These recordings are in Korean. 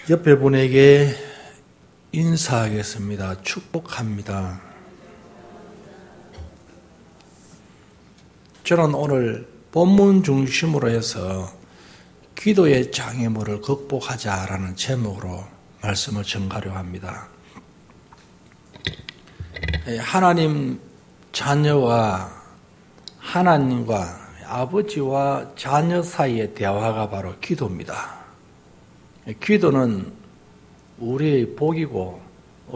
옆에 분에게 인사하겠습니다. 축복합니다. 저는 오늘 본문 중심으로 해서 기도의 장애물을 극복하자라는 제목으로 말씀을 전가려 합니다. 하나님 자녀와 하나님과 아버지와 자녀 사이의 대화가 바로 기도입니다. 기도는 우리의 복이고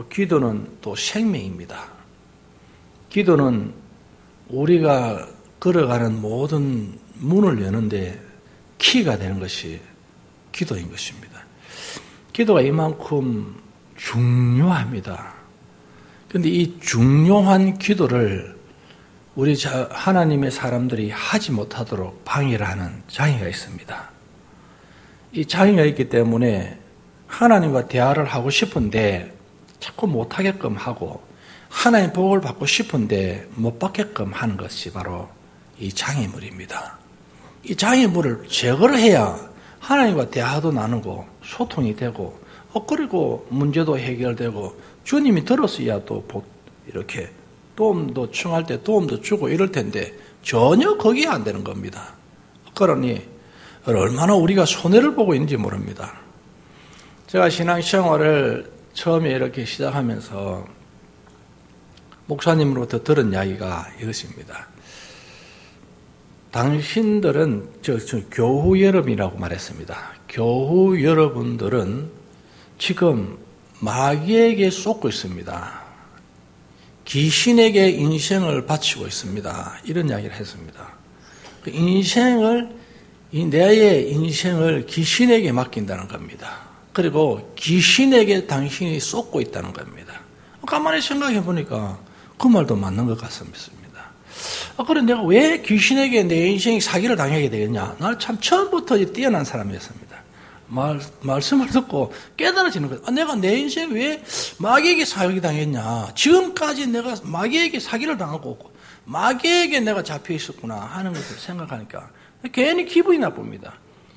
기도는 또 생명입니다. 기도는 우리가 걸어가는 모든 문을 여는데 키가 되는 것이 기도인 것입니다. 기도가 이만큼 중요합니다. 그런데 이 중요한 기도를 우리 하나님의 사람들이 하지 못하도록 방해를 하는 장애가 있습니다. 이 장애가 있기 때문에 하나님과 대화를 하고 싶은데 자꾸 못하게끔 하고 하나님 복을 받고 싶은데 못 받게끔 하는 것이 바로 이 장애물입니다. 이 장애물을 제거를 해야 하나님과 대화도 나누고 소통이 되고 그리고 문제도 해결되고 주님이 들었어야 또 이렇게 도움도 청할 때 도움도 주고 이럴 텐데 전혀 거기에 안 되는 겁니다. 그러니 얼마나 우리가 손해를 보고 있는지 모릅니다. 제가 신앙생활을 처음에 이렇게 시작하면서 목사님으로부터 들은 이야기가 이것입니다. 당신들은 교우 여러분이라고 말했습니다. 교우 여러분들은 지금 마귀에게 쏟고 있습니다. 귀신에게 인생을 바치고 있습니다. 이런 이야기를 했습니다. 내의 인생을 귀신에게 맡긴다는 겁니다. 그리고 귀신에게 당신이 쏟고 있다는 겁니다. 가만히 생각해 보니까 그 말도 맞는 것 같습니다. 그래 내가 왜 귀신에게 내 인생이 사기를 당하게 되겠냐? 나는 참 처음부터 뛰어난 사람이었습니다. 말씀을 듣고 깨달아지는 거예요. 내가 내 인생 왜 마귀에게 사기 당했냐? 지금까지 내가 마귀에게 사기를 당하고 마귀에게 내가 잡혀 있었구나 하는 것을 생각하니까 괜히 기분이 나쁩니다.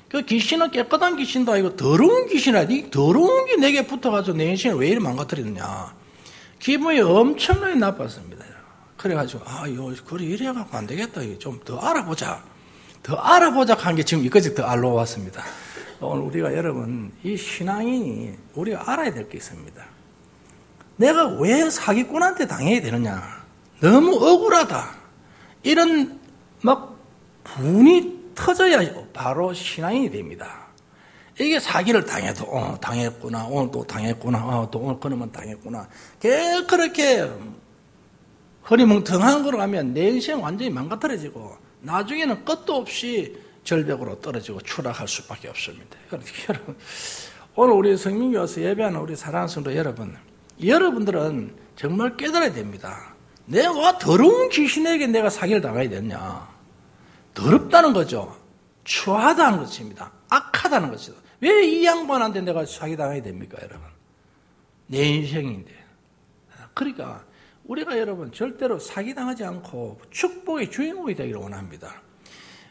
그 귀신은 깨끗한 귀신도 아니고 더러운 귀신이야. 이 더러운 게 내게 붙어가지고 내 인생을 왜 이리 망가뜨리느냐? 기분이 엄청나게 나빴습니다. 그래가지고 그래 이래갖고 안 되겠다. 좀 더 알아보자. 더 알아보자 한 게 지금 이까지 더 알아왔습니다. 오늘 우리가 여러분 이 신앙인이 우리가 알아야 될 게 있습니다. 내가 왜 사기꾼한테 당해야 되느냐? 너무 억울하다. 이런 막 분이 터져야 바로 신앙인이 됩니다. 이게 사기를 당해도 당했구나. 오늘 또 당했구나. 또 오늘 그러면 당했구나. 그렇게 허리멍텅한 걸로 가면 내 인생 완전히 망가뜨려지고 나중에는 끝도 없이 절벽으로 떨어지고 추락할 수밖에 없습니다. 여러분, 오늘 우리 성민교회 와서 예배하는 우리 사랑하는 성도 여러분들은 정말 깨달아야 됩니다. 내가 더러운 귀신에게 내가 사기를 당해야 되냐? 더럽다는 거죠. 추하다는 것입니다. 악하다는 것이죠. 왜 이 양반한테 내가 사기 당해야 됩니까, 여러분? 내 인생인데. 그러니까 우리가 여러분 절대로 사기당하지 않고 축복의 주인공이 되기를 원합니다.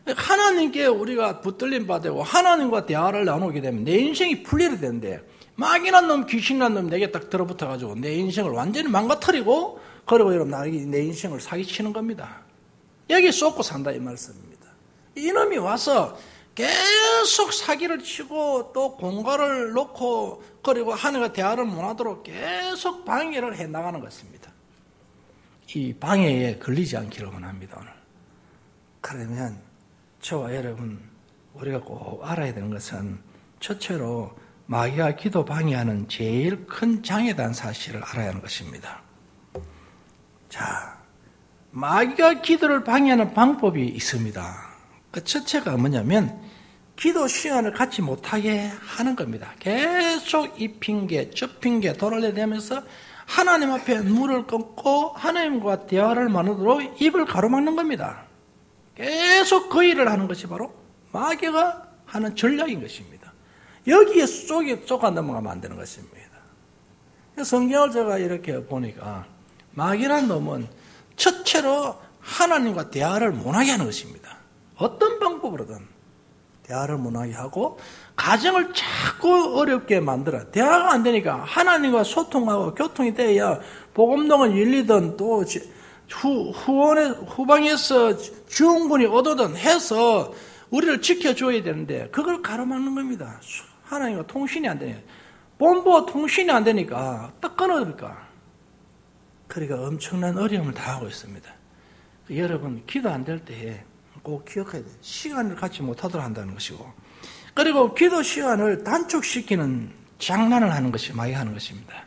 하나님께 우리가 붙들림 받고 하나님과 대화를 나누게 되면 내 인생이 풀리게 되는데 마귀란 놈 귀신이란 놈 내게 딱 들어붙어가지고 내 인생을 완전히 망가뜨리고 그리고 여러분 내 인생을 사기치는 겁니다. 여기 쏟고 산다 이 말씀입니다. 이놈이 와서 계속 사기를 치고 또 공갈을 놓고 그리고 하나님과 대화를 못하도록 계속 방해를 해나가는 것입니다. 이 방해에 걸리지 않기를 원합니다. 오늘. 그러면 저와 여러분 우리가 꼭 알아야 되는 것은 첫째로 마귀가 기도 방해하는 제일 큰 장애다는 사실을 알아야 하는 것입니다. 자, 마귀가 기도를 방해하는 방법이 있습니다. 그 첫째가 뭐냐면 기도 시간을 갖지 못하게 하는 겁니다. 계속 이 핑계 저 핑계 돌아다니면서 하나님 앞에 눈을 끊고 하나님과 대화를 나누도록 입을 가로막는 겁니다. 계속 그 일을 하는 것이 바로 마귀가 하는 전략인 것입니다. 여기에 쏙아 넘어가면 안 되는 것입니다. 성경을 제가 이렇게 보니까 마귀란 놈은 첫째로 하나님과 대화를 못하게 하는 것입니다. 어떤 방법으로든 대화를 못하게 하고 가정을 자꾸 어렵게 만들어. 대화가 안 되니까 하나님과 소통하고 교통이 돼야 복음동은 열리든 또 후방에서 지원군이 오거든 해서 우리를 지켜줘야 되는데 그걸 가로막는 겁니다. 하나님과 통신이 안 되니까. 본부와 통신이 안 되니까 딱 끊어버릴까. 그러니까 엄청난 어려움을 당하고 있습니다. 여러분 기도 안 될 때 꼭 기억해야 돼요. 시간을 갖지 못하도록 한다는 것이고, 그리고 기도 시간을 단축시키는 장난을 하는 것이 많이 하는 것입니다.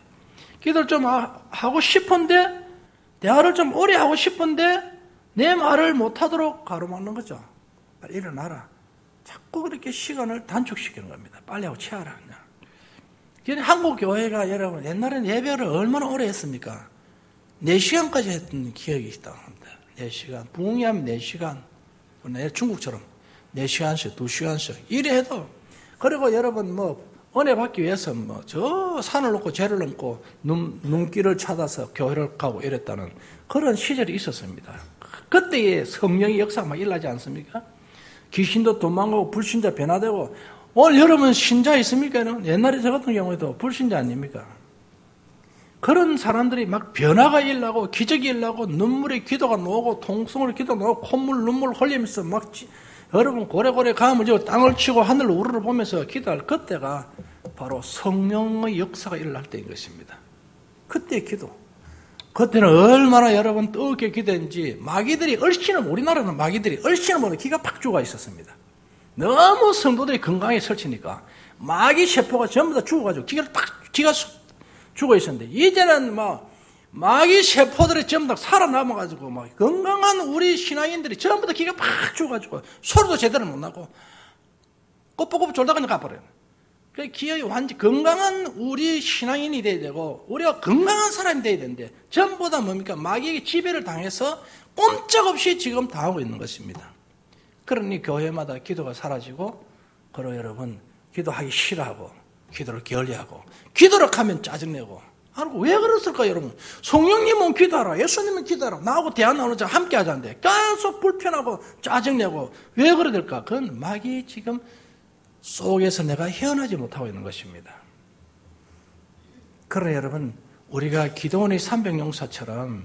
기도를 좀 하고 싶은데, 대화를 좀 오래 하고 싶은데 내 말을 못하도록 가로막는 거죠. 빨리 일어나라. 자꾸 그렇게 시간을 단축시키는 겁니다. 빨리 하고 취하라. 한국 교회가 여러분 옛날에는 예배를 얼마나 오래 했습니까? 4시간까지 했던 기억이 있다고 합니다. 4시간. 부흥회하면 4시간. 중국처럼 4시간씩, 2시간씩. 이래 해도. 그리고 여러분 은혜 받기 위해서 저 산을 넘고 죄를 넘고 눈길을 찾아서 교회를 가고 이랬다는 그런 시절이 있었습니다. 그때의 성령의 역사가 막 일어나지 않습니까? 귀신도 도망가고 불신자 변화되고. 오늘 여러분 신자 있습니까? 옛날에 저 같은 경우에도 불신자 아닙니까? 그런 사람들이 막 변화가 일어나고 기적이 일어나고 눈물의 기도가 나오고 통성으로 기도가 나오고 콧물 눈물 흘리면서 막 여러분 고래고래 감을 지고 땅을 치고 하늘을 우르르 보면서 기도할 그때가 바로 성령의 역사가 일어날 때인 것입니다. 그때의 기도. 그때는 얼마나 여러분 뜨겁게 기도했는지 마귀들이 우리나라는 마귀들이 얼씨는 모르게 기가 팍 죽어 있었습니다. 너무 성도들이 건강에 설치니까 마귀 세포가 전부 다 죽어가지고 기가 죽어 있었는데, 이제는 마귀 세포들이 전부 다 살아남아가지고 건강한 우리 신앙인들이 전부 다 기가 팍 죽어가지고 소리도 제대로 못 나고 꼬뽀꼬뽀 졸다 그냥 가버려요. 그 기억이 완전 건강한 우리 신앙인이 돼야 되고 우리가 건강한 사람이 돼야 되는데 전부 다 뭡니까? 마귀에게 지배를 당해서 꼼짝없이 지금 당하고 있는 것입니다. 그러니 교회마다 기도가 사라지고, 그리고 여러분 기도하기 싫어하고 기도를 게을리하고 기도를 하면 짜증내고. 왜 그랬을까요, 여러분? 성령님은 기도하라, 예수님은 기도하라, 나하고 대화 나누는 자 함께 하자는데 계속 불편하고 짜증내고. 왜 그래야 될까? 그건 마귀 지금 속에서 내가 헤어나지 못하고 있는 것입니다. 그러나 여러분, 우리가 기도원의 300용사처럼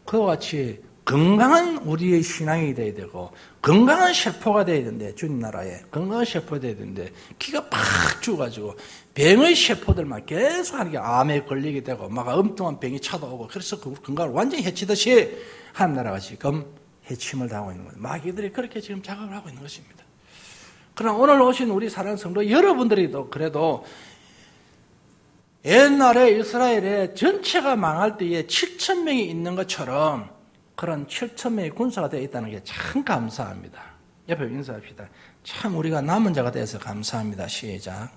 그와 같이 건강한 우리의 신앙이 돼야 되고 건강한 세포가 돼야 되는데, 주님 나라에 건강한 세포가 돼야 되는데 기가 팍 죽어가지고 병의 세포들만 계속 하는 게 암에 걸리게 되고 막 엉뚱한 병이 찾아오고, 그래서 그 건강을 완전히 해치듯이 하나님 나라가 지금 해침을 당하고 있는 거예요. 마귀들이 그렇게 지금 작업을 하고 있는 것입니다. 그러나 오늘 오신 우리 사랑하는 성도 여러분들이도 그래도 옛날에 이스라엘에 전체가 망할 때에 7,000명이 있는 것처럼 그런 7,000명의 군사가 되어 있다는 게 참 감사합니다. 옆에 인사합시다. 참 우리가 남은 자가 되어서 감사합니다. 시작.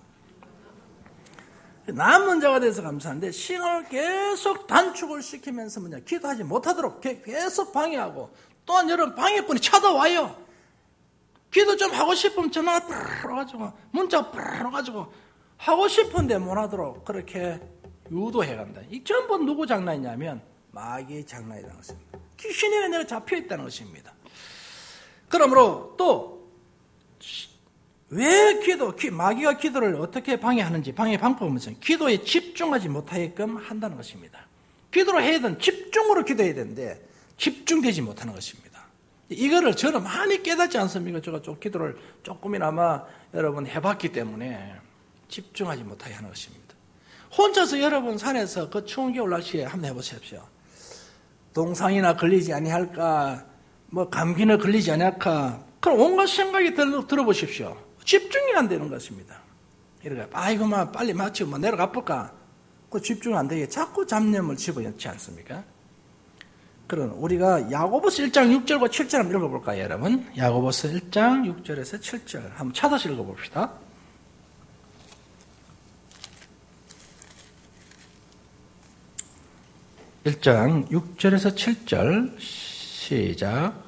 남은 자가 되어서 감사한데 시간을 계속 단축을 시키면서 기도하지 못하도록 계속 방해하고, 또한 여러분 방해꾼이 찾아와요. 기도 좀 하고 싶으면 전화가 풀어가지고 문자가 풀어가지고 하고 싶은데 못하도록 그렇게 유도해간다. 이 전부 누구 장난이냐면 마귀의 장난이라는 것입니다. 귀신에게 내가 잡혀있다는 것입니다. 그러므로 또 왜 마귀가 기도를 어떻게 방해하는지 방해 방법은 기도에 집중하지 못하게끔 한다는 것입니다. 기도를 해야 되는 집중으로 기도해야 되는데 집중되지 못하는 것입니다. 이거를 저는 많이 깨닫지 않습니까? 제가 좀 기도를 조금이나마 여러분 해봤기 때문에 집중하지 못하게 하는 것입니다. 혼자서 여러분 산에서 그 추운 겨울 날씨에 한번 해보십시오. 동상이나 걸리지 아니할까, 감기나 걸리지 아니할까, 그럼 온갖 생각이 들어보십시오. 집중이 안 되는 것입니다. 이러니까 아이고 빨리 마치고 내려가 볼까? 그 집중 안 되게 자꾸 잡념을 집어넣지 않습니까? 그럼 우리가 야고보서 1장 6절과 7절 한번 읽어볼까요, 여러분? 야고보서 1장 6절에서 7절 한번 찾아서 읽어봅시다. (1장 6절에서 7절) 시작.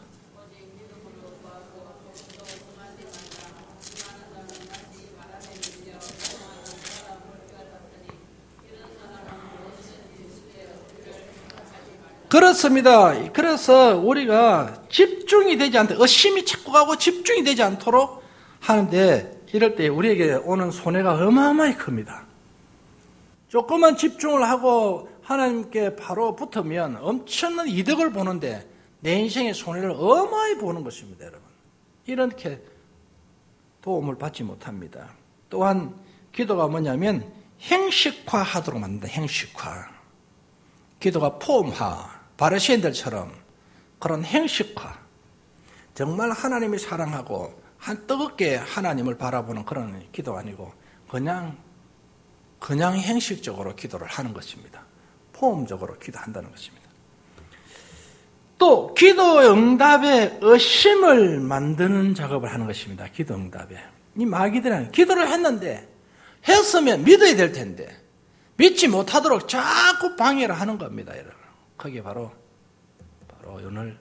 그렇습니다. 그래서 우리가 집중이 되지 않도록, 의심이 자꾸 가고 집중이 되지 않도록 하는데 이럴 때 우리에게 오는 손해가 어마어마히 큽니다. 조금만 집중을 하고 하나님께 바로 붙으면 엄청난 이득을 보는데 내 인생의 손해를 어마어마히 보는 것입니다, 여러분. 이렇게 도움을 받지 못합니다. 또한 기도가 뭐냐면 행식화하도록 만든다. 행식화. 기도가 폼화, 바리새인들처럼 그런 행식화. 정말 하나님이 사랑하고 뜨겁게 하나님을 바라보는 그런 기도가 아니고 그냥 행식적으로 기도를 하는 것입니다. 폼적으로 기도한다는 것입니다. 또 기도 응답에 의심을 만드는 작업을 하는 것입니다. 기도 응답에. 이 마귀들은 기도를 했으면 믿어야 될 텐데 믿지 못하도록 자꾸 방해를 하는 겁니다, 여러분. 그게 바로 오늘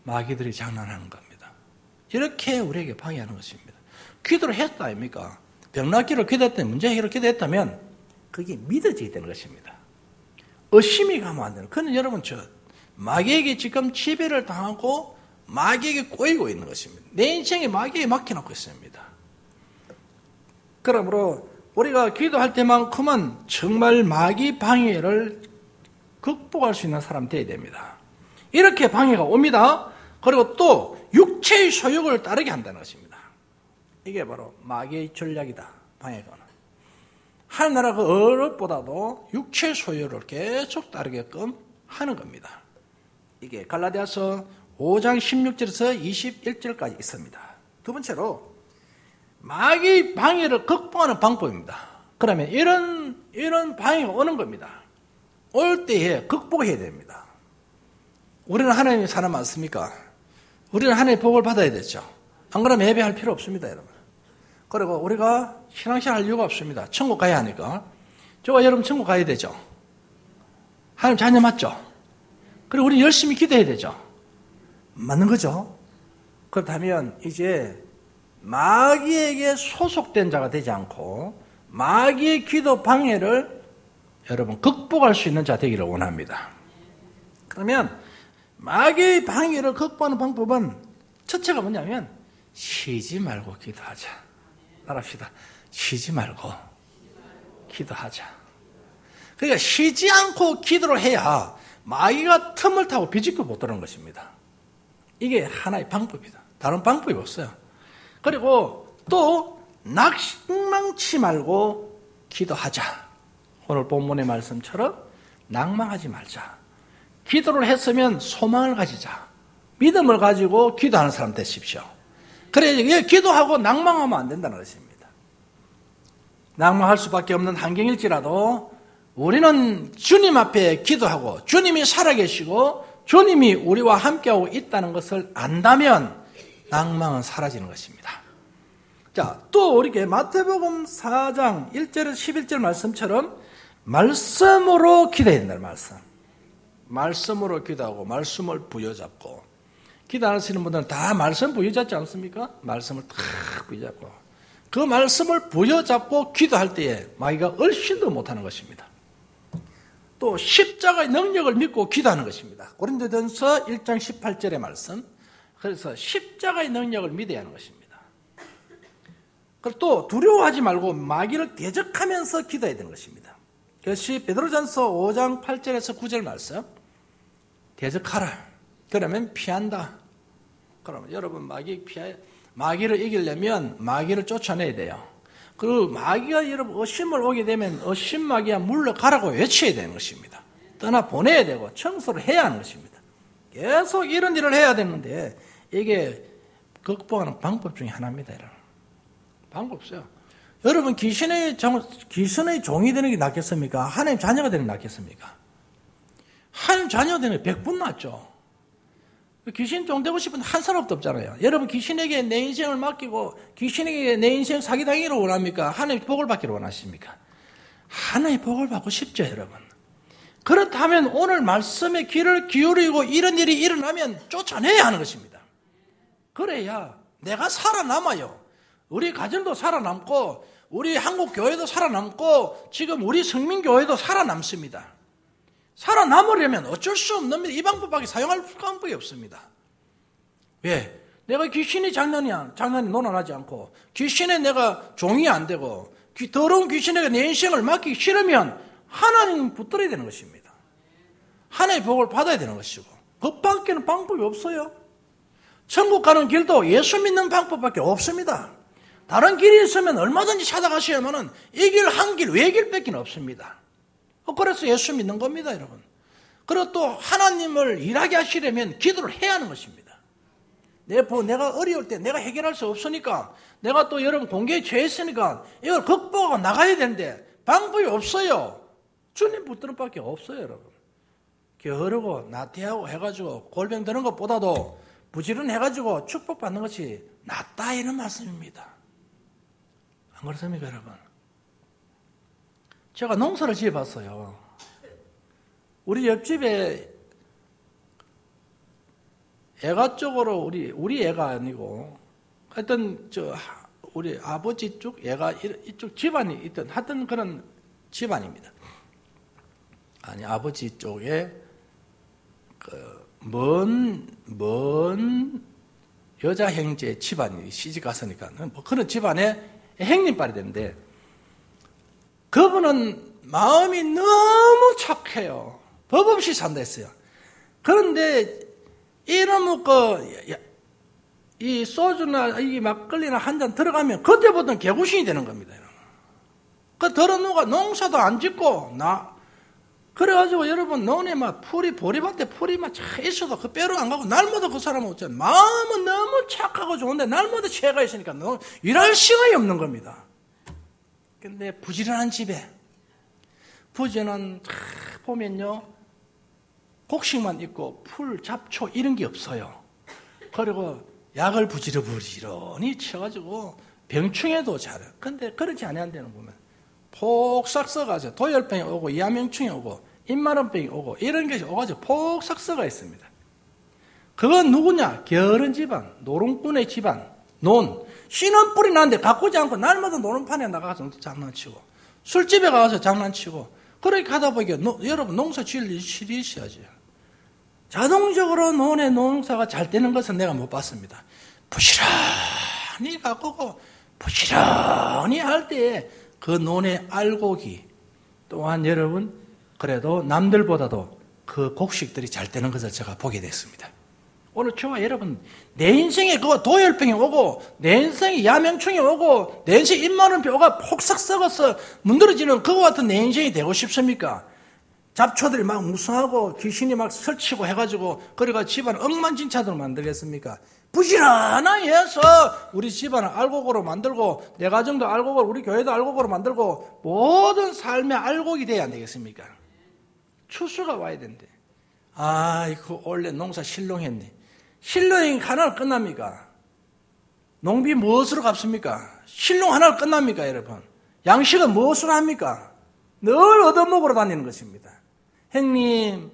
마귀들이 장난하는 겁니다. 이렇게 우리에게 방해하는 것입니다. 기도를 했다 아닙니까? 병낫기로 기도했다면, 문제 해결을 기도했다면 그게 믿어져야 되는 것입니다. 의심이 가면 안 되는. 그는 여러분 마귀에게 지금 지배를 당하고 마귀에게 꼬이고 있는 것입니다. 내 인생에 마귀에 맡겨놓고 있습니다. 그러므로 우리가 기도할 때만큼은 정말 마귀 방해를 극복할 수 있는 사람 되어야 됩니다. 이렇게 방해가 옵니다. 그리고 또 육체의 소욕을 따르게 한다는 것입니다. 이게 바로 마귀의 전략이다. 방해가는. 하늘나라 그 어릇보다도 육체의 소욕을 계속 따르게끔 하는 겁니다. 이게 갈라디아서 5장 16절에서 21절까지 있습니다. 두 번째로 마귀 방해를 극복하는 방법입니다. 그러면 이런 방해가 오는 겁니다. 올 때에 극복해야 됩니다. 우리는 하나님의 사람 맞습니까? 우리는 하나님의 복을 받아야 되죠. 안 그러면 예배할 필요 없습니다, 여러분. 그리고 우리가 신앙생활 할 이유가 없습니다. 천국 가야 하니까. 저와 여러분 천국 가야 되죠. 하나님 자녀 맞죠? 그리고 우리 열심히 기도해야 되죠. 맞는 거죠? 그렇다면 이제 마귀에게 소속된 자가 되지 않고 마귀의 기도 방해를 여러분 극복할 수 있는 자 되기를 원합니다. 그러면 마귀의 방해를 극복하는 방법은 첫째가 뭐냐면 쉬지 말고 기도하자. 말합시다. 쉬지 말고 기도하자. 그러니까 쉬지 않고 기도를 해야 마귀가 틈을 타고 비집고 못 들어오는 것입니다. 이게 하나의 방법이다. 다른 방법이 없어요. 그리고 또 낙망치 말고 기도하자. 오늘 본문의 말씀처럼 낭망하지 말자. 기도를 했으면 소망을 가지자. 믿음을 가지고 기도하는 사람 되십시오. 그래, 기도하고 낭망하면 안 된다는 것입니다. 낭망할 수밖에 없는 환경일지라도 우리는 주님 앞에 기도하고 주님이 살아계시고 주님이 우리와 함께하고 있다는 것을 안다면 낭망은 사라지는 것입니다. 자, 또 우리에게 마태복음 4장 1절에서 11절 말씀처럼 말씀으로 기도해야 된다는 말씀. 말씀으로 기도하고 말씀을 부여잡고 기도하시는 분들은 다 말씀 부여잡지 않습니까? 말씀을 탁 부여잡고 그 말씀을 부여잡고 기도할 때에 마귀가 얼씬도 못하는 것입니다. 또 십자가의 능력을 믿고 기도하는 것입니다. 고린도전서 1장 18절의 말씀. 그래서 십자가의 능력을 믿어야 하는 것입니다. 그리고 또 두려워하지 말고 마귀를 대적하면서 기도해야 되는 것입니다. 그것이 베드로전서 5장 8절에서 9절 말씀. 대적하라. 그러면 피한다. 그러면 여러분 마귀를 이기려면 마귀를 쫓아내야 돼요. 그리고 마귀가 여러분 의심을 오게 되면 의심 마귀야 물러가라고 외쳐야 되는 것입니다. 떠나보내야 되고 청소를 해야 하는 것입니다. 계속 이런 일을 해야 되는데 이게 극복하는 방법 중에 하나입니다. 여러분. 방법 없어요. 여러분 귀신의 종이 되는 게 낫겠습니까? 하나님 자녀가 되는 게 낫겠습니까? 하나님 자녀가 되는 게 100분 낫죠. 귀신 종 되고 싶은 한 사람도 없잖아요. 여러분 귀신에게 내 인생을 맡기고 귀신에게 내 인생 사기당기를 원합니까? 하나님의 복을 받기를 원하십니까? 하나님의 복을 받고 싶죠, 여러분. 그렇다면 오늘 말씀에 귀를 기울이고 이런 일이 일어나면 쫓아내야 하는 것입니다. 그래야 내가 살아남아요. 우리 가정도 살아남고 우리 한국 교회도 살아남고 지금 우리 성민교회도 살아남습니다. 살아남으려면 어쩔 수 없는 이 방법밖에 사용할 방법이 없습니다. 왜? 내가 귀신이 장난이 논란하지 않고 귀신에 내가 종이 안 되고 더러운 귀신에게 내 인생을 맡기기 싫으면 하나님 붙들어야 되는 것입니다. 하나님의 복을 받아야 되는 것이고 그 밖에는 방법이 없어요. 천국 가는 길도 예수 믿는 방법밖에 없습니다. 다른 길이 있으면 얼마든지 찾아가셔야만은 이 길 한 길 외길밖에 없습니다. 그래서 예수 믿는 겁니다, 여러분. 그리고 또 하나님을 일하게 하시려면 기도를 해야 하는 것입니다. 내가 어려울 때 내가 해결할 수 없으니까 내가 또 여러분 공개에 처했으니까 이걸 극복하고 나가야 되는데 방법이 없어요. 주님 붙드는 밖에 없어요, 여러분. 게으르고 나태하고 해가지고 골병 드는 것보다도 부지런해가지고 축복받는 것이 낫다 이런 말씀입니다. 안 그렇습니까, 여러분? 제가 농사를 지어봤어요. 우리 옆집에 애가 쪽으로 우리 애가 아니고 하여튼 우리 아버지 쪽 애가 이쪽 집안이 있던 하여튼 그런 집안입니다. 아니 아버지 쪽에 먼 여자 형제 집안이 시집 갔으니까 뭐 그런 집안에 형님빨이 되는데 그분은 마음이 너무 착해요. 법 없이 산다 했어요. 그런데 이놈의 이 소주나 이 막걸리나 한 잔 들어가면 그때부터는 개구신이 되는 겁니다. 그 더러운 누가 농사도 안 짓고 그래가지고 여러분 논에 막 보리밭에 풀이 막 있어도 그 빼러 안 가고 날마다 그 사람은 어쩌 마음은 너무 착하고 좋은데 날마다 죄가 있으니까 일할 시간이 없는 겁니다. 근데 부지런한 집에 부지런한 보면요 곡식만 있고 풀, 잡초 이런 게 없어요. 그리고 약을 부지런히 쳐가지고 병충해도 잘해요. 근데 그렇지 않은 데는 보면 폭삭 써가지고 도열병이 오고 이하명충이 오고 입마름병이 오고 이런 것이 오가지고 폭삭 써가 있습니다. 그건 누구냐? 게으른 집안, 노름꾼의 집안, 씨는 뿌리 나는데 가꾸지 않고 날마다 노름판에 나가서 장난치고 술집에 가서 장난치고 그렇게 하다 보니까 여러분 농사 지을 일이 있어야지. 자동적으로 논의 농사가 잘 되는 것은 내가 못 봤습니다. 부지런히 가꾸고 부지런히 할 때에 그 논의 알곡이 또한 여러분 그래도 남들보다도 그 곡식들이 잘 되는 것을 제가 보게 됐습니다. 오늘 저와 여러분 내 인생에 그 도열병이 오고 내 인생에 야명충이 오고 내 인생에 입마름병가 폭삭 썩어서 문드러지는 그와 같은 내 인생이 되고 싶습니까? 잡초들이 막 무성하고 귀신이 막 설치고 해가지고 그래가 집안을 엉망진창으로 만들겠습니까? 부지런하게 해서 우리 집안을 알곡으로 만들고 내 가정도 알곡으로 우리 교회도 알곡으로 만들고 모든 삶의 알곡이 돼야 안 되겠습니까? 추수가 와야 된대. 아이고 원래 농사 실롱했네. 실롱이 하나 끝납니까? 농비 무엇으로 갚습니까? 실롱 하나 끝납니까 여러분? 양식은 무엇으로 합니까? 늘 얻어먹으러 다니는 것입니다. 형님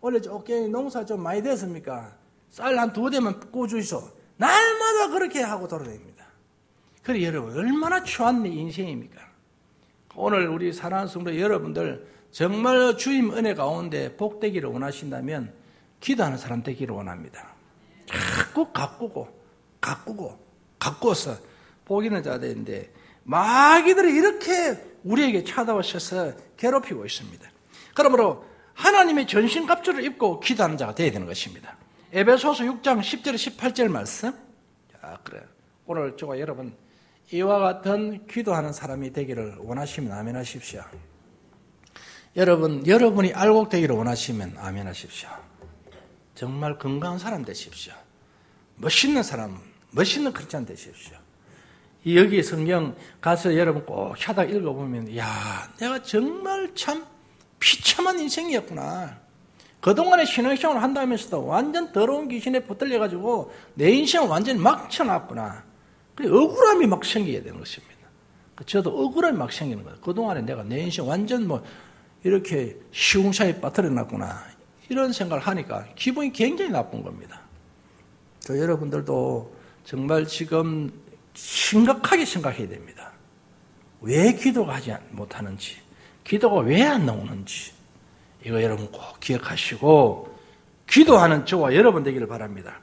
원래 어깨 농사 좀 많이 됐습니까? 쌀 한 2대만 구워주이소. 날마다 그렇게 하고 돌아다닙니다. 그래 여러분 얼마나 추한 내 인생입니까? 오늘 우리 사랑하는 성도 여러분들 정말 주님 은혜 가운데 복되기를 원하신다면 기도하는 사람 되기를 원합니다. 자꾸 가꾸어서 복이는 자 되는데 마귀들이 이렇게 우리에게 찾아오셔서 괴롭히고 있습니다. 그러므로 하나님의 전신갑주를 입고 기도하는 자가 되어야 되는 것입니다. 에베소서 6장 10절 18절 말씀. 자, 그래. 오늘 저와 여러분 이와 같은 기도하는 사람이 되기를 원하시면 아멘 하십시오. 여러분이 알곡 되기를 원하시면 아멘 하십시오. 정말 건강한 사람 되십시오. 멋있는 사람, 멋있는 크리스찬 되십시오. 여기 성경 가서 여러분 꼭 하다 읽어보면 야, 내가 정말 참 비참한 인생이었구나. 그동안에 신앙생활을 한다면서도 완전 더러운 귀신에 붙들려가지고 내 인생을 완전히 막쳐놨구나. 억울함이 막 생기게 되는 것입니다. 저도 억울함이 막 생기는 거예요. 그동안에 내가 내 인생 완전 이렇게 시궁차에 빠뜨려놨구나. 이런 생각을 하니까 기분이 굉장히 나쁜 겁니다. 저 여러분들도 정말 지금 심각하게 생각해야 됩니다. 왜 기도가 하지 못하는지, 기도가 왜 안 나오는지 이거 여러분 꼭 기억하시고 기도하는 저와 여러분 되기를 바랍니다.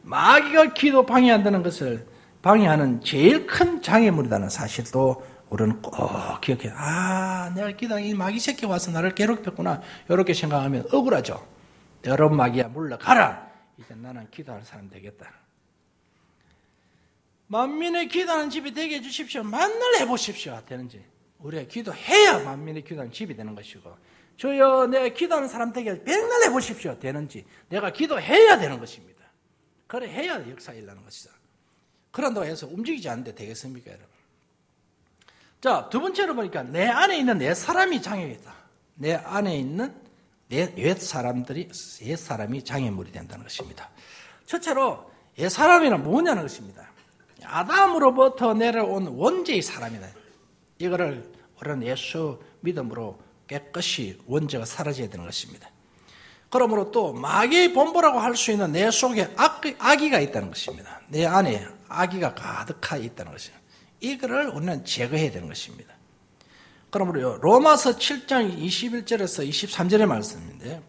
마귀가 기도 방해한다는 것을 방해하는 제일 큰 장애물이라는 사실도 우리는 꼭 기억해요. 내가 기도하니 마귀 새끼 와서 나를 괴롭혔구나. 이렇게 생각하면 억울하죠. 여러분 마귀야 물러가라. 이제 나는 기도할 사람 되겠다. 만민의 기도하는 집이 되게 해주십시오. 만날 해보십시오. 되는지. 우리가 기도해야 만민의 기도하는 집이 되는 것이고, 주여 내가 기도하는 사람 되게 백날 해보십시오. 되는지. 내가 기도해야 되는 것입니다. 그래 해야 역사가 일어나는 것이다. 그런다고 해서 움직이지 않는데 되겠습니까, 여러분? 자, 두 번째로 보니까 내 안에 있는 내 사람이 장애이다. 내 안에 있는 옛 사람이 장애물이 된다는 것입니다. 첫째로 옛 사람이란 뭐냐는 것입니다. 아담으로부터 내려온 원죄의 사람이다. 이거를 우리는 예수 믿음으로 깨끗이 원죄가 사라져야 되는 것입니다. 그러므로 또 마귀의 본보라고 할 수 있는 내 속에 악의가 있다는 것입니다. 내 안에 악의가 가득하게 있다는 것입니다. 이거를 우리는 제거해야 되는 것입니다. 그러므로 로마서 7장 21절에서 23절의 말씀인데,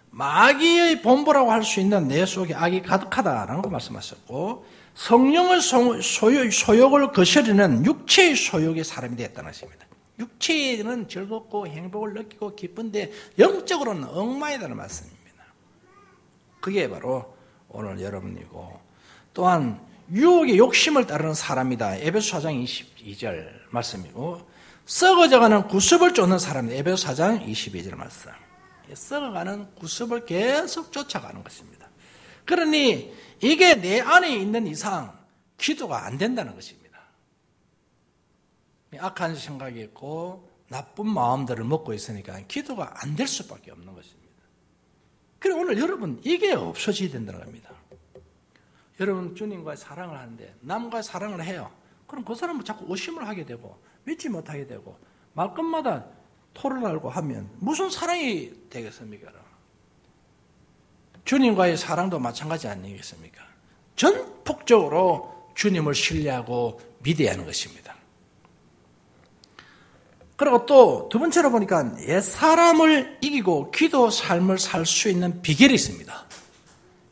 마귀의 본보라고 할 수 있는 내 속에 악이 가득하다라는 거 말씀하셨고, 성령의 소욕을 거스르는 육체의 소욕의 사람이 되었다는 것입니다. 육체는 즐겁고 행복을 느끼고 기쁜데 영적으로는 엉망이라는 말씀입니다. 그게 바로 오늘 여러분이고, 또한 유혹의 욕심을 따르는 사람이다. 에베소 4장 22절 말씀이고, 썩어져가는 구습을 쫓는 사람이다. 에베소 4장 22절 말씀. 썩어가는 구습을 계속 쫓아가는 것입니다. 그러니 이게 내 안에 있는 이상 기도가 안 된다는 것입니다. 악한 생각이 있고 나쁜 마음들을 먹고 있으니까 기도가 안 될 수밖에 없는 것입니다. 그래서 오늘 여러분 이게 없어져야 된다는 겁니다. 여러분 주님과의 사랑을 하는데 남과의 사랑을 해요. 그럼 그 사람은 자꾸 의심을 하게 되고 믿지 못하게 되고 말끝마다 토를 달고 하면 무슨 사랑이 되겠습니까? 주님과의 사랑도 마찬가지 아니겠습니까? 전폭적으로 주님을 신뢰하고 믿어야 하는 것입니다. 그리고 또 두 번째로 보니까 옛사람을 이기고 기도 삶을 살 수 있는 비결이 있습니다.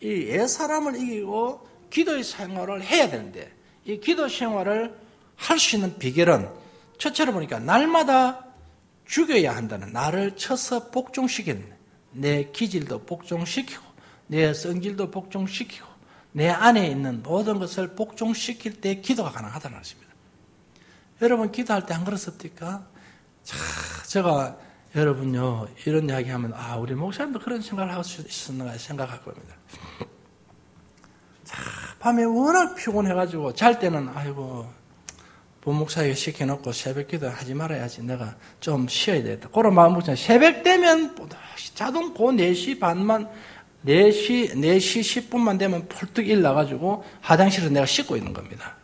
이 옛사람을 이기고 기도의 생활을 해야 되는데 이 기도 생활을 할 수 있는 비결은 첫째로 보니까 날마다 죽여야 한다는, 나를 쳐서 복종시키는, 내 기질도 복종시키고 내 성질도 복종시키고 내 안에 있는 모든 것을 복종시킬 때 기도가 가능하다는 것입니다. 여러분 기도할 때 안 그렇습니까? 제가 여러분요 이런 이야기하면 우리 목사님도 그런 생각을 할 수 있었나 생각할 겁니다. 밤에 워낙 피곤해가지고 잘 때는 부목사에게 시켜놓고 새벽 기도 하지 말아야지, 내가 좀 쉬어야 되겠다, 그런 마음으로 새벽 되면 자동 그 4시 반만 4시 10분만 되면 펄떡 일나가지고 화장실에 내가 씻고 있는 겁니다.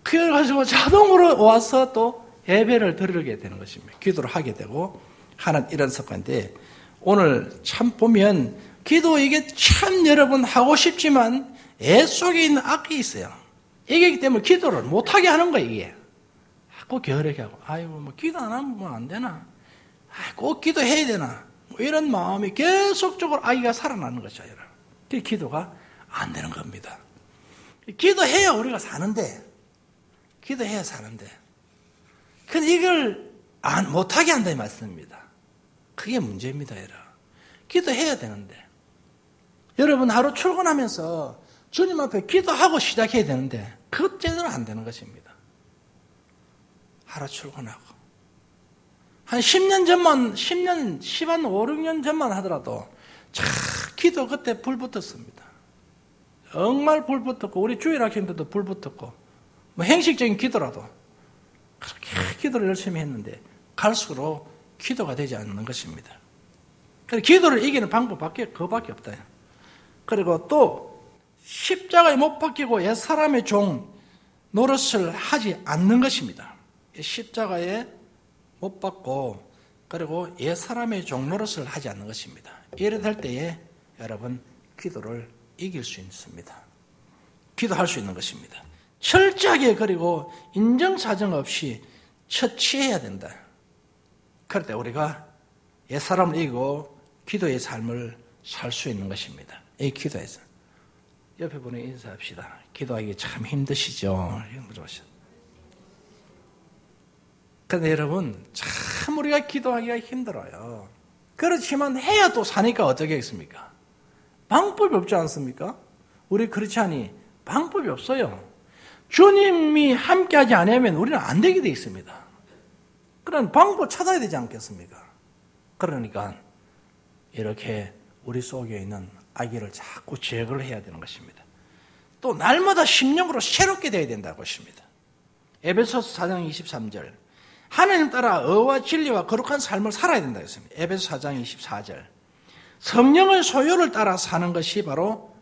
그래가지고 자동으로 와서 또 예배를 드리게 되는 것입니다. 기도를 하게 되고 하는 이런 습관인데, 오늘 참 보면 기도 이게 참 여러분 하고 싶지만 애 속에 있는 악이 있어요. 이기 때문에 기도를 못하게 하는 거예요. 이게 꼭 게으르게 하고 기도 안 하면 안 되나, 꼭 기도해야 되나, 이런 마음이 계속적으로 아이가 살아나는 것이죠. 그 기도가 안 되는 겁니다. 기도해야 우리가 사는데, 기도해야 사는데, 근데 이걸 못하게 한다는 말씀입니다. 그게 문제입니다, 여러분. 기도해야 되는데, 여러분 하루 출근하면서 주님 앞에 기도하고 시작해야 되는데 그것 제대로 안 되는 것입니다. 하루 출근하고 한 10년 전만 5, 6년 전만 하더라도 기도 그때 불 붙었습니다. 정말 불 붙었고 우리 주일학생들도 불 붙었고 행식적인 기도라도 그렇게 기도를 열심히 했는데 갈수록 기도가 되지 않는 것입니다. 그래서 기도를 이기는 방법밖에 그거밖에 없다. 그리고 또 십자가에 못 박히고 옛사람의 종 노릇을 하지 않는 것입니다. 십자가에 못 박고 그리고 옛사람의 종 노릇을 하지 않는 것입니다. 이래 될 때에 여러분 기도를 이길 수 있습니다. 기도할 수 있는 것입니다. 철저하게 그리고 인정사정 없이 처치해야 된다. 그럴 때 우리가 옛사람을 이기고 기도의 삶을 살 수 있는 것입니다. 이 기도에서. 옆에 분에 인사합시다. 기도하기 참 힘드시죠? 그런데 여러분, 참 우리가 기도하기가 힘들어요. 그렇지만 해야 또 사니까 어쩌겠습니까? 방법이 없지 않습니까? 우리 그렇지 않니 방법이 없어요. 주님이 함께하지 않으면 우리는 안 되게 돼 있습니다. 그런 방법 찾아야 되지 않겠습니까? 그러니까 이렇게 우리 속에 있는 악의를 자꾸 제거를 해야 되는 것입니다. 또 날마다 심령으로 새롭게 되어야 된다고 하십니다. 에베소서 4장 23절 하나님 따라 의와 진리와 거룩한 삶을 살아야 된다고 했습니다. 에베소 4장 24절 성령의 소요를 따라 사는 것이 바로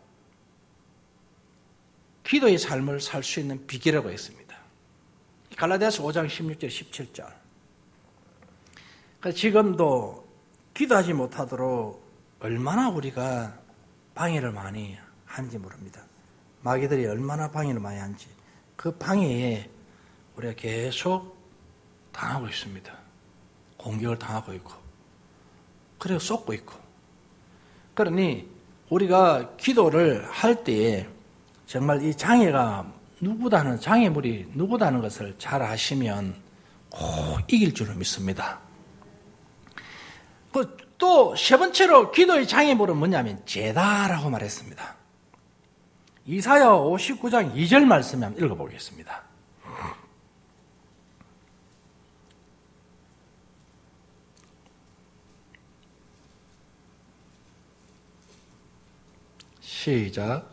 기도의 삶을 살 수 있는 비결이라고 했습니다. 갈라디아서 5장 16절 17절 지금도 기도하지 못하도록 얼마나 우리가 방해를 많이 하는지 모릅니다. 마귀들이 얼마나 방해를 많이 하는지 그 방해에 우리가 계속 당하고 있습니다. 공격을 당하고 있고 그래서 쏟고 있고 그러니 우리가 기도를 할 때에 정말 이 장애물이 누구다는 것을 잘 아시면 꼭 이길 줄을 믿습니다. 또 세 번째로 기도의 장애물은 뭐냐면 죄다라고 말했습니다. 이사야 59장 2절 말씀 한번 읽어보겠습니다. 시작.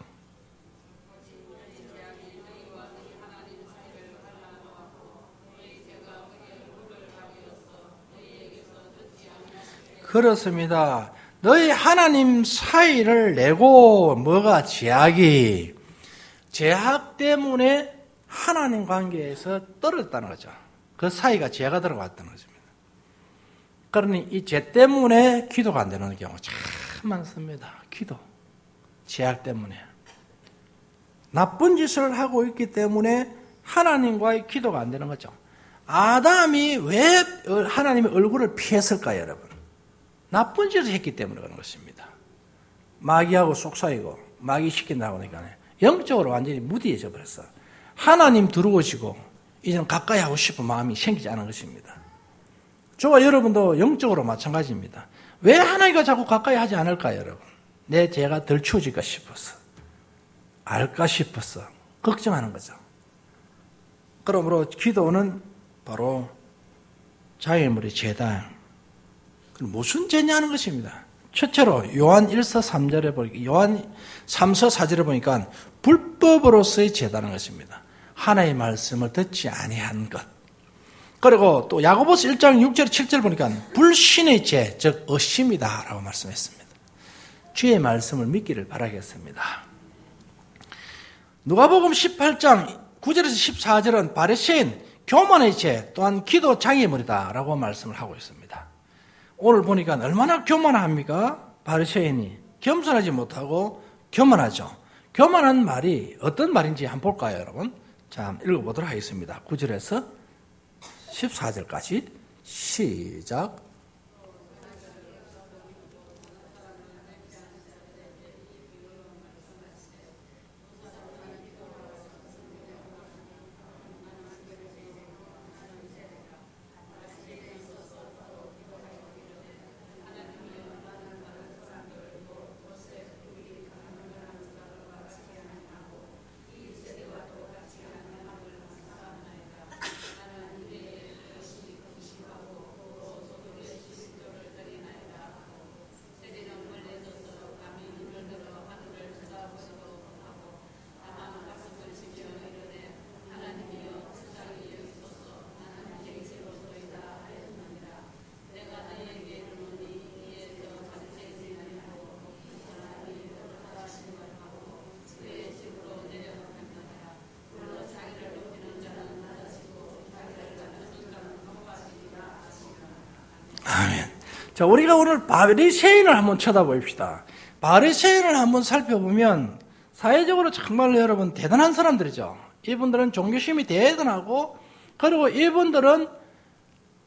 그렇습니다. 너희 하나님 사이를 내고 뭐가 제약 때문에 하나님 관계에서 떨어졌다는 거죠. 그 사이가 죄가 들어갔다는 것입니다. 그러니 이 죄 때문에 기도가 안 되는 경우가 참 많습니다. 제약 때문에 나쁜 짓을 하고 있기 때문에 하나님과의 기도가 안 되는 거죠. 아담이 왜 하나님의 얼굴을 피했을까요, 여러분? 나쁜 짓을 했기 때문에 그런 것입니다. 마귀하고 속사이고 마귀 시킨다고 하니까 영적으로 완전히 무디해져 버렸어. 하나님 두려워지고 이제는 가까이 하고 싶은 마음이 생기지 않은 것입니다. 저와 여러분도 영적으로 마찬가지입니다. 왜 하나님과 자꾸 가까이 하지 않을까요, 여러분? 내 죄가 덜 치워질까 싶어서, 알까 싶어서 걱정하는 거죠. 그러므로 기도는 바로 장애물의 죄다. 무슨 죄냐는 것입니다. 첫째로 요한 1서 3절에 보니까 요한 3서 4절에 보니까 불법으로서의 죄다는 것입니다. 하나님의 말씀을 듣지 아니한 것. 그리고 또 야고보서 1장 6절 7절 보니까 불신의 죄, 즉 의심이다라고 말씀했습니다. 주의 말씀을 믿기를 바라겠습니다. 누가복음 18장 9절에서 14절은 바리새인 교만의 죄 또한 기도 장애물이다라고 말씀을 하고 있습니다. 오늘 보니까 얼마나 교만합니까? 바리새인이 겸손하지 못하고 교만하죠. 교만한 말이 어떤 말인지 한번 볼까요, 여러분? 자, 읽어보도록 하겠습니다. 9절에서 14절까지 시작. 아멘. 자, 우리가 오늘 바리새인을 한번 쳐다봅시다. 바리새인을 한번 살펴보면 사회적으로 정말 여러분 대단한 사람들이죠. 이분들은 종교심이 대단하고 그리고 이분들은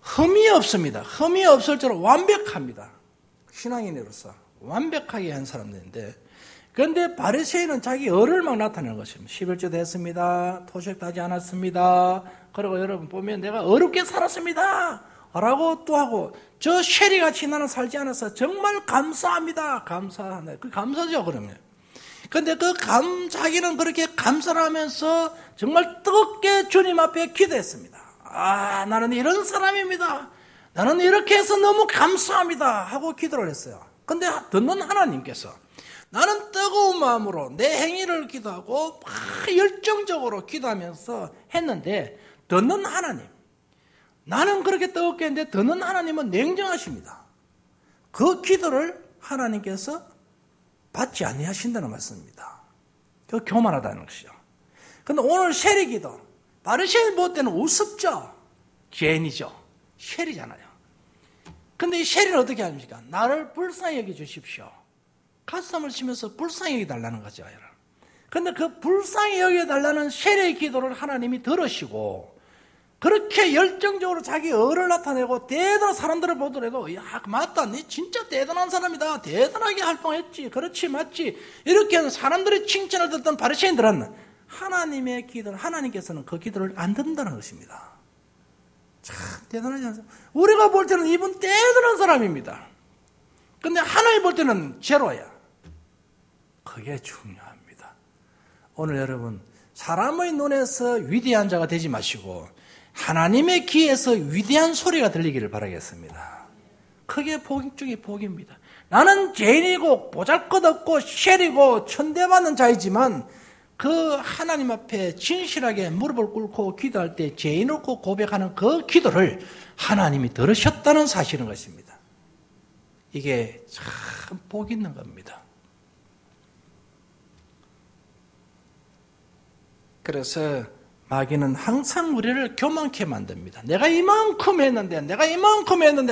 흠이 없습니다. 흠이 없을 줄 완벽합니다. 신앙인으로서 완벽하게 한 사람들인데 그런데 바리새인은 자기 의를 막 나타내는 것입니다. 11조 됐습니다. 토식도 하지 않았습니다. 그리고 여러분 보면 내가 어렵게 살았습니다. 라고 또 하고, 저 쉐리같이 나는 살지 않아서 정말 감사합니다. 감사하네. 그 감사죠, 그러면. 근데 자기는 그렇게 감사를 하면서 정말 뜨겁게 주님 앞에 기도했습니다. 아, 나는 이런 사람입니다. 나는 이렇게 해서 너무 감사합니다. 하고 기도를 했어요. 근데 듣는 하나님께서 나는 뜨거운 마음으로 내 행위를 기도하고 막 열정적으로 기도하면서 했는데, 듣는 하나님, 나는 그렇게 뜨겁게 했는데 듣는 하나님은 냉정하십니다. 그 기도를 하나님께서 받지 아니하신다는 말씀입니다. 그 교만하다는 것이죠. 근데 오늘 쉐리 기도, 바리새인 볼 때는 우습죠. 죄인이죠. 쉐리잖아요. 근데 이 쉐리는 어떻게 합니까? 나를 불쌍히 여겨 주십시오. 가슴을 치면서 불쌍히 여겨 달라는 거죠. 근데 그 불쌍히 여겨 달라는 쉐리의 기도를 하나님이 들으시고, 그렇게 열정적으로 자기 의를 나타내고 대단한 사람들을 보더라도, 야, 맞다, 니 진짜 대단한 사람이다, 대단하게 활동했지, 그렇지, 맞지, 이렇게 하는 사람들의 칭찬을 듣던 바리새인들은 하나님의 기도를, 하나님께서는 그 기도를 안 듣는다는 것입니다. 참 대단하지 않습니까? 우리가 볼 때는 이분 대단한 사람입니다. 근데 하나님 볼 때는 제로야. 그게 중요합니다. 오늘 여러분, 사람의 눈에서 위대한 자가 되지 마시고 하나님의 귀에서 위대한 소리가 들리기를 바라겠습니다. 그게 복 중에 복입니다. 나는 죄인이고 보잘것없고 쉐리고 천대받는 자이지만 그 하나님 앞에 진실하게 무릎을 꿇고 기도할 때 죄인 없고 고백하는 그 기도를 하나님이 들으셨다는 사실인 것입니다. 이게 참 복 있는 겁니다. 그래서 마귀는 항상 우리를 교만케 만듭니다. 내가 이만큼 했는데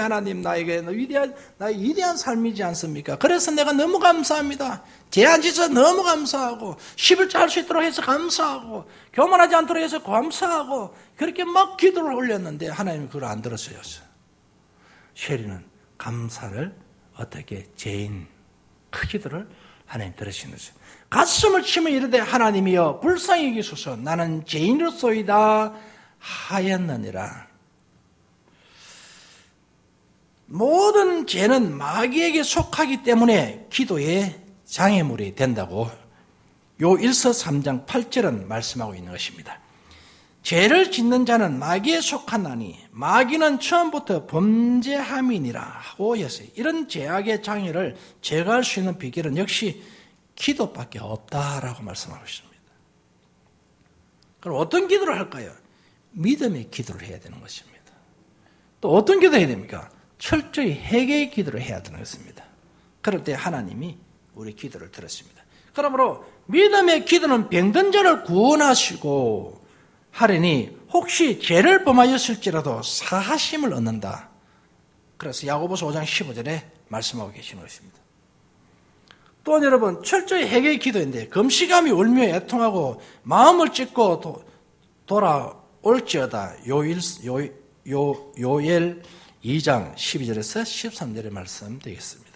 하나님 나에게 나의 위대한 삶이지 않습니까? 그래서 내가 너무 감사합니다. 죄 안 짓어서 너무 감사하고 11조 할 수 있도록 해서 감사하고 교만하지 않도록 해서 감사하고 그렇게 막 기도를 올렸는데 하나님이 그걸 안 들었어요. 쉐리는 감사를 어떻게 죄인 그 기도를 하나님 들으시는 거죠. 가슴을 치며 이르되 하나님이여 불쌍히 여기소서 나는 죄인으로소이다 하였느니라. 모든 죄는 마귀에게 속하기 때문에 기도의 장애물이 된다고 요일서 3장 8절은 말씀하고 있는 것입니다. 죄를 짓는 자는 마귀에 속하나니 마귀는 처음부터 범죄함이니라 하고 했어요. 이런 죄악의 장애를 제거할 수 있는 비결은 역시 기도밖에 없다라고 말씀하고 있습니다. 그럼 어떤 기도를 할까요? 믿음의 기도를 해야 되는 것입니다. 또 어떤 기도 해야 됩니까? 철저히 회개의 기도를 해야 되는 것입니다. 그럴 때 하나님이 우리 기도를 들었습니다. 그러므로 믿음의 기도는 병든 자를 구원하시고 하려니 혹시 죄를 범하였을지라도 사하심을 얻는다. 그래서 야고보서 5장 15절에 말씀하고 계시는 것입니다. 또한 여러분 철저히 회개의 기도인데 금식함이 울며 애통하고 마음을 찢고 돌아올지어다. 요엘 2장 12절에서 13절의 말씀 되겠습니다.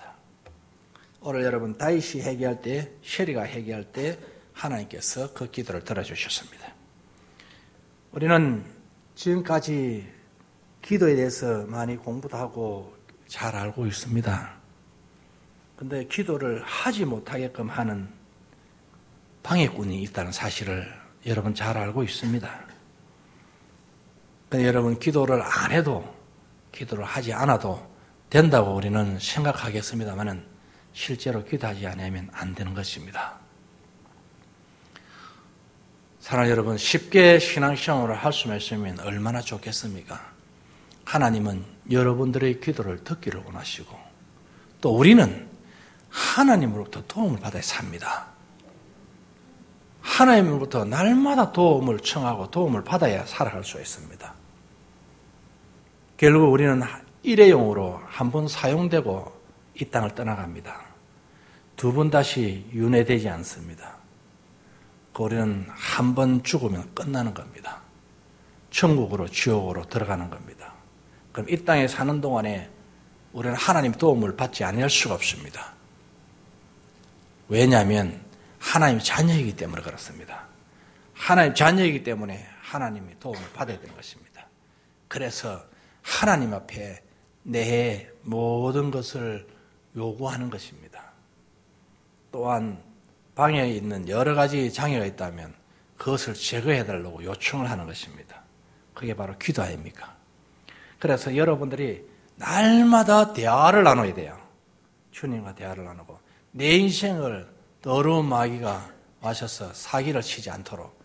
오늘 여러분 다윗이 회개할 때 쉐리가 회개할 때 하나님께서 그 기도를 들어주셨습니다. 우리는 지금까지 기도에 대해서 많이 공부도 하고 잘 알고 있습니다. 근데 기도를 하지 못하게끔 하는 방해꾼이 있다는 사실을 여러분 잘 알고 있습니다. 근데 여러분 기도를 안 해도 기도를 하지 않아도 된다고 우리는 생각하겠습니다만은 실제로 기도하지 않으면 안 되는 것입니다. 사랑하는 여러분, 쉽게 신앙생활을 할 수만 있으면 얼마나 좋겠습니까? 하나님은 여러분들의 기도를 듣기를 원하시고 또 우리는 하나님으로부터 도움을 받아야 삽니다. 하나님으로부터 날마다 도움을 청하고 도움을 받아야 살아갈 수 있습니다. 결국 우리는 일회용으로 한 번 사용되고 이 땅을 떠나갑니다. 두 번 다시 윤회되지 않습니다. 우리는 한 번 죽으면 끝나는 겁니다. 천국으로 지옥으로 들어가는 겁니다. 그럼 이 땅에 사는 동안에 우리는 하나님 도움을 받지 않을 수가 없습니다. 왜냐하면 하나님 자녀이기 때문에 그렇습니다. 하나님 자녀이기 때문에 하나님의 도움을 받아야 되는 것입니다. 그래서 하나님 앞에 내 모든 것을 요구하는 것입니다. 또한 방에 있는 여러 가지 장애가 있다면 그것을 제거해달라고 요청을 하는 것입니다. 그게 바로 기도 아닙니까? 그래서 여러분들이 날마다 대화를 나눠야 돼요. 주님과 대화를 나누고 내 인생을 더러운 마귀가 와셔서 사기를 치지 않도록,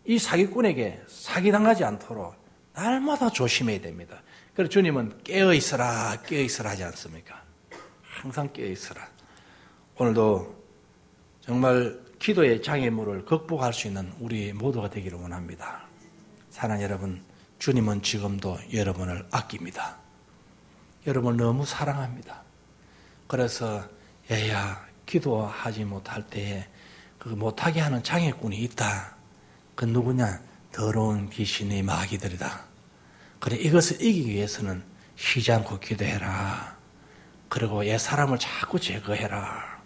이 사기꾼에게 사기당하지 않도록 날마다 조심해야 됩니다. 그래서 주님은 깨어있으라 깨어있으라 하지 않습니까? 항상 깨어있으라. 오늘도 정말 기도의 장애물을 극복할 수 있는 우리 모두가 되기를 원합니다. 사랑하는 여러분, 주님은 지금도 여러분을 아낍니다. 여러분을 너무 사랑합니다. 그래서 얘야 기도하지 못할 때에 그 못하게 하는 장애꾼이 있다. 그 누구냐? 더러운 귀신의 마귀들이다. 그래, 이것을 이기기 위해서는 쉬지 않고 기도해라. 그리고 옛 사람을 자꾸 제거해라.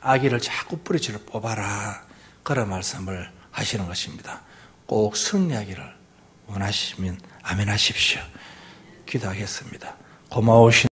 악의를 자꾸 뿌리채를 뽑아라. 그런 말씀을 하시는 것입니다. 꼭 승리하기를 원하시면 아멘 하십시오. 기도하겠습니다. 고마우신